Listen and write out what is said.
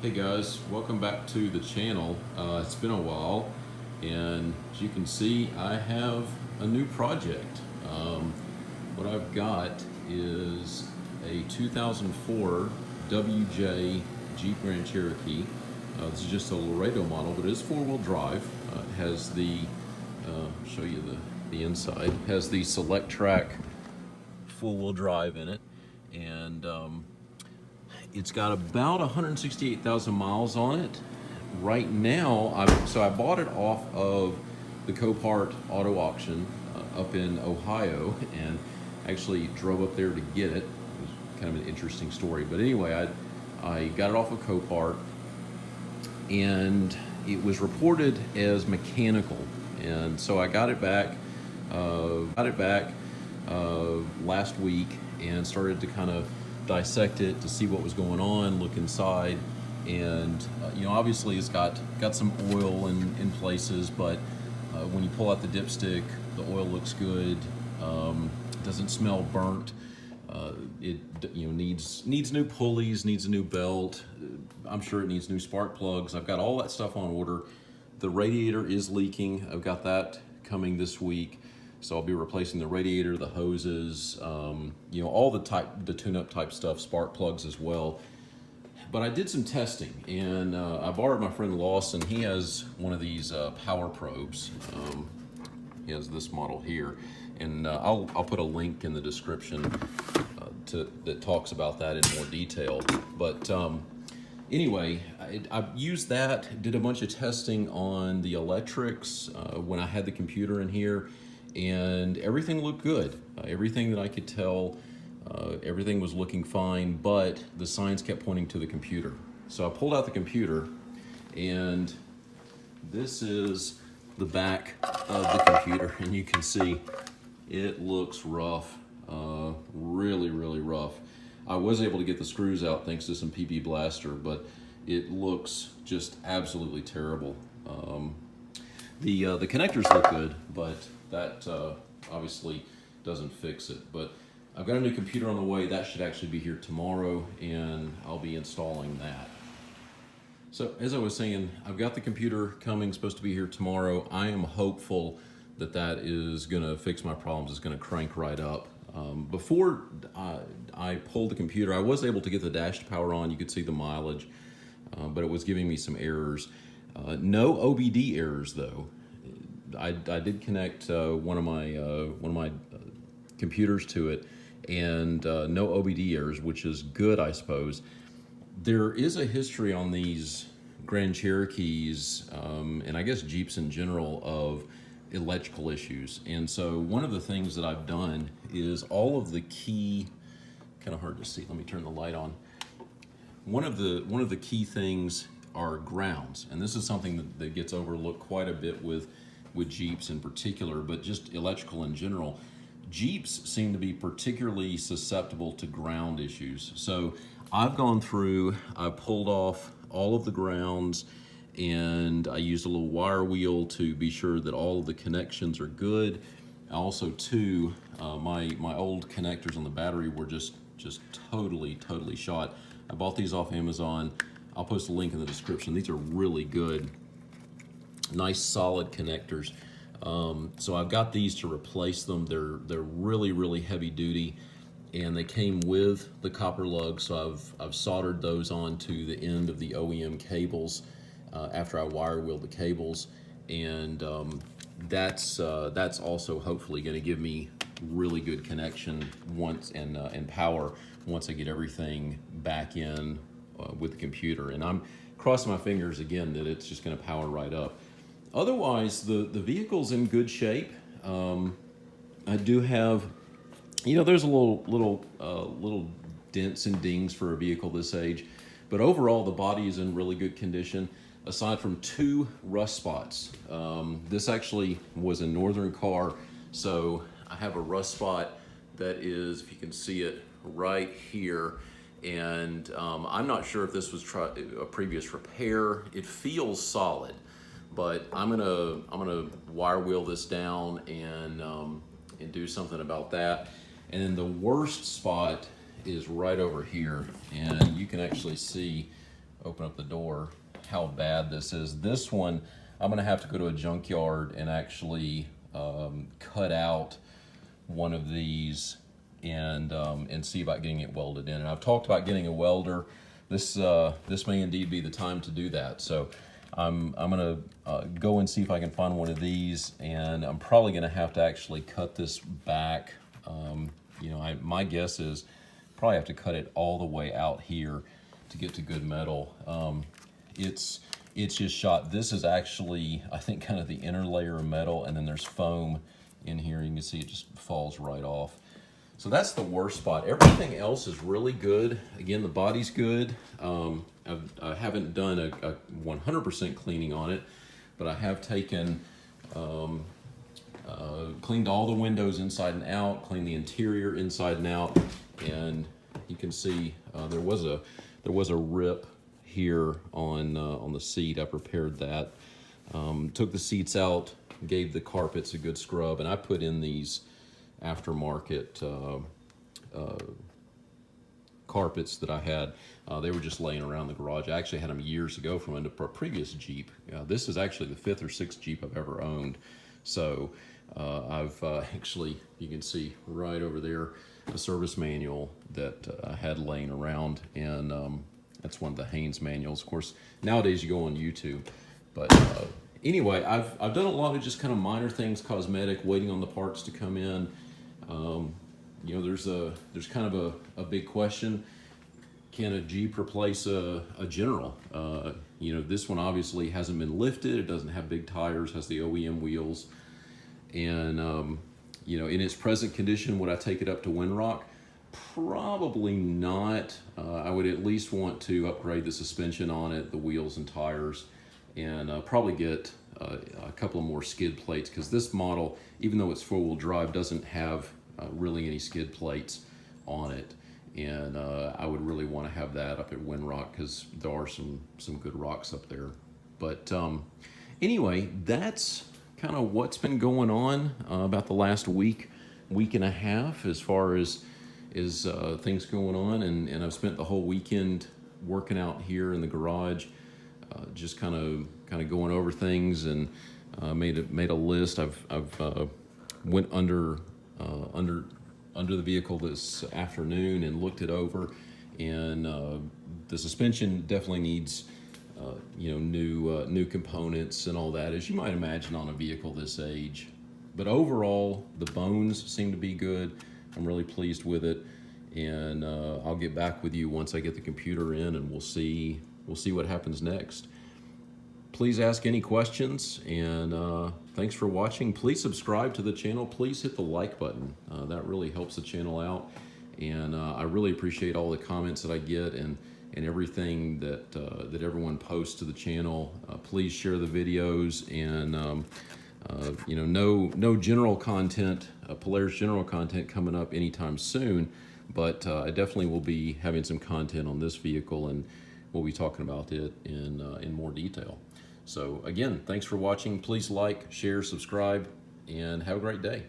Hey guys, welcome back to the channel. It's been a while, and as you can see, I have a new project. What I've got is a 2004 WJ Jeep Grand Cherokee. This is just a Laredo model, but it is four-wheel drive. It has the, show you the inside, it has the Select Track four-wheel drive in it, and it's got about 168,000 miles on it. Right now, I bought it off of the Copart auto auction up in Ohio, and actually drove up there to get it. It was kind of an interesting story. But anyway, I got it off of Copart, and it was reported as mechanical. And so I got it back last week and started to kind of dissect it to see what was going on, look inside, and obviously it's got some oil in places, but when you pull out the dipstick, the oil looks good. Doesn't smell burnt. It needs new pulleys, needs a new belt. I'm sure it needs new spark plugs. I've got all that stuff on order. The radiator is leaking. I've got that coming this week. So I'll be replacing the radiator, the hoses, all the tune-up type stuff, spark plugs as well. But I did some testing, and I borrowed my friend Lawson. He has one of these power probes. He has this model here, and I'll put a link in the description that talks about that in more detail. But anyway, I used that, did a bunch of testing on the electrics when I had the computer in here, and everything looked good. Everything that I could tell, everything was looking fine, but the signs kept pointing to the computer. So I pulled out the computer, and this is the back of the computer, and you can see it looks rough, really, really rough. I was able to get the screws out thanks to some PB Blaster, but it looks just absolutely terrible. The connectors look good, but that obviously doesn't fix it. But I've got a new computer on the way. That should actually be here tomorrow, and I'll be installing that. So as I was saying, I've got the computer coming, supposed to be here tomorrow. I am hopeful that that is gonna fix my problems. It's gonna crank right up. Before I pulled the computer, I was able to get the dash to power on. You could see the mileage, but it was giving me some errors. No OBD errors though. I did connect one of my computers to it, and no OBD errors, which is good, I suppose. There is a history on these Grand Cherokees, and I guess Jeeps in general, of electrical issues. And so one of the things that I've done is all of the key, kind of hard to see, let me turn the light on. One of the key things are grounds, and this is something that gets overlooked quite a bit with Jeeps in particular, but just electrical in general. Jeeps seem to be particularly susceptible to ground issues. So I've gone through, I pulled off all of the grounds, and I used a little wire wheel to be sure that all of the connections are good. Also too, my old connectors on the battery were just totally shot. I bought these off Amazon. I'll post a link in the description. These are really good, nice solid connectors. So I've got these to replace them. They're really heavy duty, and they came with the copper lugs. So I've soldered those onto the end of the OEM cables after I wire wheel the cables, and that's also hopefully going to give me really good connection once and power once I get everything back in with the computer. And I'm crossing my fingers again that it's just going to power right up. Otherwise, the vehicle's in good shape. I do have, there's a little dents and dings for a vehicle this age, but overall the body is in really good condition, aside from two rust spots. This actually was a northern car, so I have a rust spot that is, if you can see it, right here. And I'm not sure if this was a previous repair. It feels solid, but I'm gonna wire wheel this down and do something about that. And then the worst spot is right over here, and you can actually see open up the door, how bad this is. This one, I'm gonna have to go to a junkyard and actually cut out one of these and see about getting it welded in. And I've talked about getting a welder. This may indeed be the time to do that. So I'm gonna go and see if I can find one of these, and I'm probably gonna have to actually cut this back. You know, my guess is probably have to cut it all the way out here to get to good metal. It's just shot. This is actually, I think, kind of the inner layer of metal, and then there's foam in here. You can see it just falls right off. So that's the worst spot. Everything else is really good. Again, the body's good. I haven't done a 100% cleaning on it, but I have taken, cleaned all the windows inside and out, cleaned the interior inside and out, and you can see there was a rip here on the seat. I prepared that. Took the seats out, gave the carpets a good scrub, and I put in these aftermarket carpets that I had. They were just laying around the garage. I actually had them years ago from a previous Jeep. This is actually the 5th or 6th Jeep I've ever owned. So I've actually, you can see right over there, a service manual that I had laying around, and that's one of the Haynes manuals. Of course, nowadays you go on YouTube, but anyway, I've done a lot of just kind of minor things, cosmetic, waiting on the parts to come in. You know, there's kind of a big question. Can a Jeep replace a General? You know, this one obviously hasn't been lifted. It doesn't have big tires, has the OEM wheels. And, you know, in its present condition, would I take it up to Windrock? Probably not. I would at least want to upgrade the suspension on it, the wheels and tires, and probably get a couple of more skid plates, because this model, even though it's four-wheel drive, doesn't have really any skid plates on it. And I would really want to have that up at Windrock, because there are some good rocks up there. But anyway, that's kind of what's been going on about the last week and a half, as far as things going on. And I've spent the whole weekend working out here in the garage, just kind of going over things, and made a list. I've went under the vehicle this afternoon and looked it over, and the suspension definitely needs you know, new components and all that, as you might imagine on a vehicle this age. But overall, the bones seem to be good. I'm really pleased with it, and I'll get back with you once I get the computer in, and we'll see what happens next. Please ask any questions, and thanks for watching. Please subscribe to the channel. Please hit the like button. That really helps the channel out, and I really appreciate all the comments that I get, and everything that everyone posts to the channel. Please share the videos, and you know, no general content, Polaris general content coming up anytime soon, but I definitely will be having some content on this vehicle, and we'll be talking about it in more detail. So again, thanks for watching. Please like, share, subscribe, and have a great day.